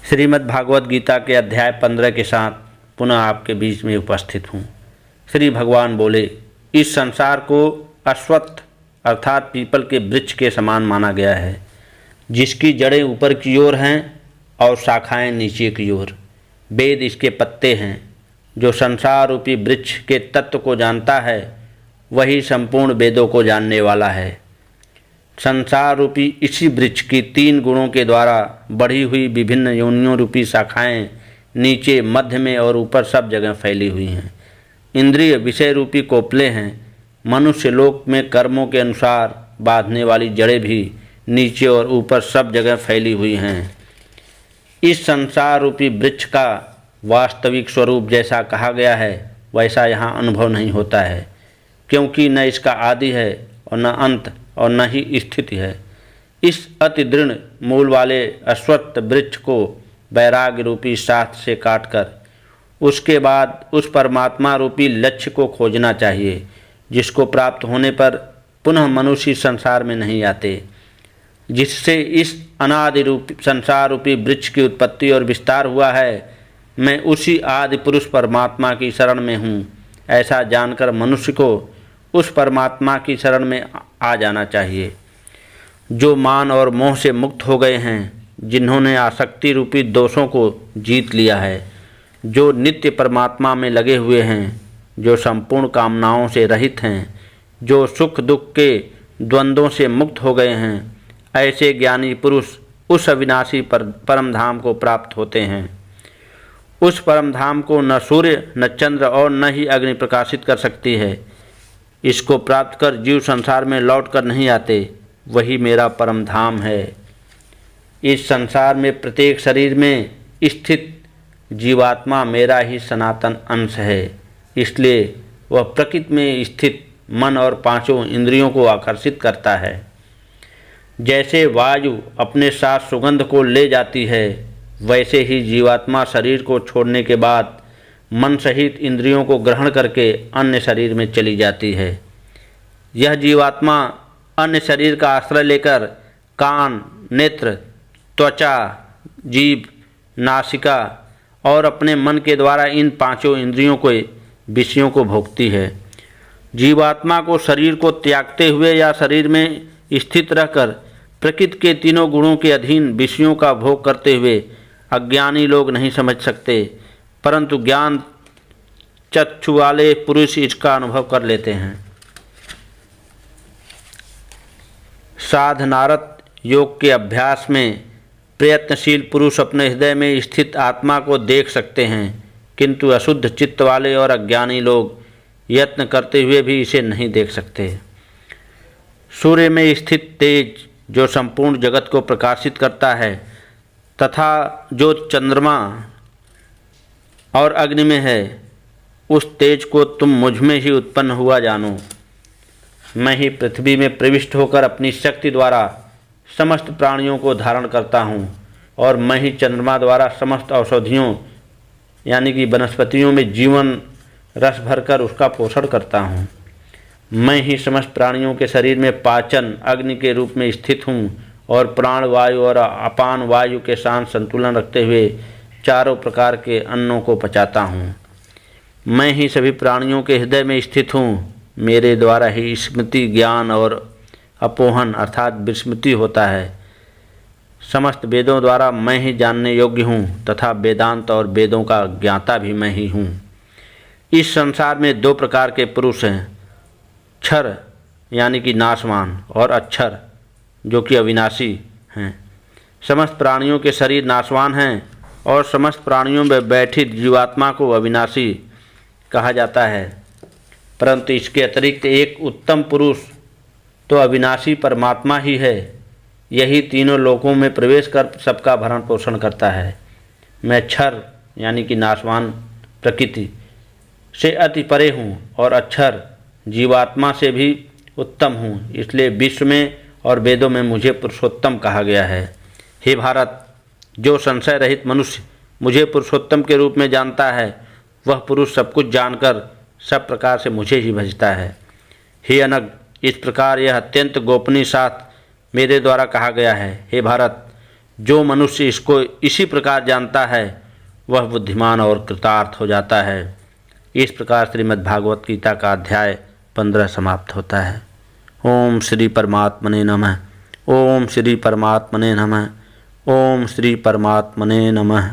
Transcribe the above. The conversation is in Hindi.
श्रीमद् भागवत गीता के अध्याय 15 के साथ पुनः आपके बीच में उपस्थित हूँ। श्री भगवान बोले, इस संसार को अश्वत्थ अर्थात पीपल के वृक्ष के समान माना गया है, जिसकी जड़ें ऊपर की ओर हैं और शाखाएं नीचे की ओर। वेद इसके पत्ते हैं। जो संसार रूपी वृक्ष के तत्व को जानता है वही संपूर्ण वेदों को जानने वाला है। संसार रूपी इसी वृक्ष की 3 गुणों के द्वारा बढ़ी हुई विभिन्न योनियों रूपी शाखाएं नीचे, मध्य में और ऊपर सब जगह फैली हुई हैं। इंद्रिय विषय रूपी कोपले हैं। मनुष्य लोक में कर्मों के अनुसार बांधने वाली जड़ें भी नीचे और ऊपर सब जगह फैली हुई हैं। इस संसार रूपी वृक्ष का वास्तविक स्वरूप जैसा कहा गया है वैसा यहाँ अनुभव नहीं होता है, क्योंकि न इसका आदि है और न अंत और न ही स्थिति है। इस अति दृढ़ मूल वाले अश्वत्थ वृक्ष को वैराग्य रूपी शास्त्र से काटकर उसके बाद उस परमात्मा रूपी लक्ष्य को खोजना चाहिए, जिसको प्राप्त होने पर पुनः मनुष्य संसार में नहीं आते। जिससे इस अनादि रूपी संसार रूपी वृक्ष की उत्पत्ति और विस्तार हुआ है, मैं उसी आदि पुरुष परमात्मा की शरण में हूँ। ऐसा जानकर मनुष्य को उस परमात्मा की शरण में आ जाना चाहिए। जो मान और मोह से मुक्त हो गए हैं, जिन्होंने आसक्ति रूपी दोषों को जीत लिया है, जो नित्य परमात्मा में लगे हुए हैं, जो संपूर्ण कामनाओं से रहित हैं, जो सुख दुख के द्वंद्वों से मुक्त हो गए हैं, ऐसे ज्ञानी पुरुष उस अविनाशी परम धाम को प्राप्त होते हैं। उस परम धाम को न सूर्य न चंद्र और न ही अग्नि प्रकाशित कर सकती है। इसको प्राप्त कर जीव संसार में लौट कर नहीं आते। वही मेरा परम धाम है। इस संसार में प्रत्येक शरीर में स्थित जीवात्मा मेरा ही सनातन अंश है। इसलिए वह प्रकृति में स्थित मन और 5 इंद्रियों को आकर्षित करता है। जैसे वायु अपने साथ सुगंध को ले जाती है, वैसे ही जीवात्मा शरीर को छोड़ने के बाद मन सहित इंद्रियों को ग्रहण करके अन्य शरीर में चली जाती है। यह जीवात्मा अन्य शरीर का आश्रय लेकर कान, नेत्र, त्वचा, जीभ, नासिका और अपने मन के द्वारा इन 5 इंद्रियों को विषयों को भोगती है। जीवात्मा को शरीर को त्यागते हुए या शरीर में स्थित रहकर प्रकृति के 3 गुणों के अधीन विषयों का भोग करते हुए अज्ञानी लोग नहीं समझ सकते, परंतु ज्ञान चक्षु वाले पुरुष इसका अनुभव कर लेते हैं। साधनारत योग के अभ्यास में प्रयत्नशील पुरुष अपने हृदय में स्थित आत्मा को देख सकते हैं, किंतु अशुद्ध चित्त वाले और अज्ञानी लोग यत्न करते हुए भी इसे नहीं देख सकते। सूर्य में स्थित तेज जो संपूर्ण जगत को प्रकाशित करता है तथा जो चंद्रमा और अग्नि में है, उस तेज को तुम मुझ में ही उत्पन्न हुआ जानो। मैं ही पृथ्वी में प्रविष्ट होकर अपनी शक्ति द्वारा समस्त प्राणियों को धारण करता हूँ और मैं ही चंद्रमा द्वारा समस्त औषधियों यानी कि वनस्पतियों में जीवन रस भरकर उसका पोषण करता हूँ। मैं ही समस्त प्राणियों के शरीर में पाचन अग्नि के रूप में स्थित हूँ और प्राण वायु और अपान वायु के साथ संतुलन रखते हुए चारों प्रकार के अन्नों को पचाता हूँ। मैं ही सभी प्राणियों के हृदय में स्थित हूँ। मेरे द्वारा ही स्मृति, ज्ञान और अपोहन अर्थात विस्मृति होता है। समस्त वेदों द्वारा मैं ही जानने योग्य हूँ तथा वेदांत और वेदों का ज्ञाता भी मैं ही हूँ। इस संसार में 2 प्रकार के पुरुष हैं, क्षर यानी कि नाशवान और अक्षर जो कि अविनाशी हैं। समस्त प्राणियों के शरीर नाशवान हैं और समस्त प्राणियों में बैठी जीवात्मा को अविनाशी कहा जाता है, परंतु इसके अतिरिक्त एक उत्तम पुरुष तो अविनाशी परमात्मा ही है। यही तीनों लोकों में प्रवेश कर सबका भरण पोषण करता है। मैं क्षर यानी कि नाशवान प्रकृति से अति परे हूँ और अक्षर जीवात्मा से भी उत्तम हूँ। इसलिए विश्व में और वेदों में मुझे पुरुषोत्तम कहा गया है। हे भारत, जो संशय रहित मनुष्य मुझे पुरुषोत्तम के रूप में जानता है, वह पुरुष सब कुछ जानकर सब प्रकार से मुझे ही भजता है। हे अनग, इस प्रकार यह अत्यंत गोपनीय शास्त्र मेरे द्वारा कहा गया है। हे भारत, जो मनुष्य इसको इसी प्रकार जानता है वह बुद्धिमान और कृतार्थ हो जाता है। इस प्रकार श्रीमद् भागवत गीता का अध्याय 15 समाप्त होता है। ओम श्री परमात्मने नमः। ओम श्री परमात्मने नमः। ओम श्री परमात्मने नमः।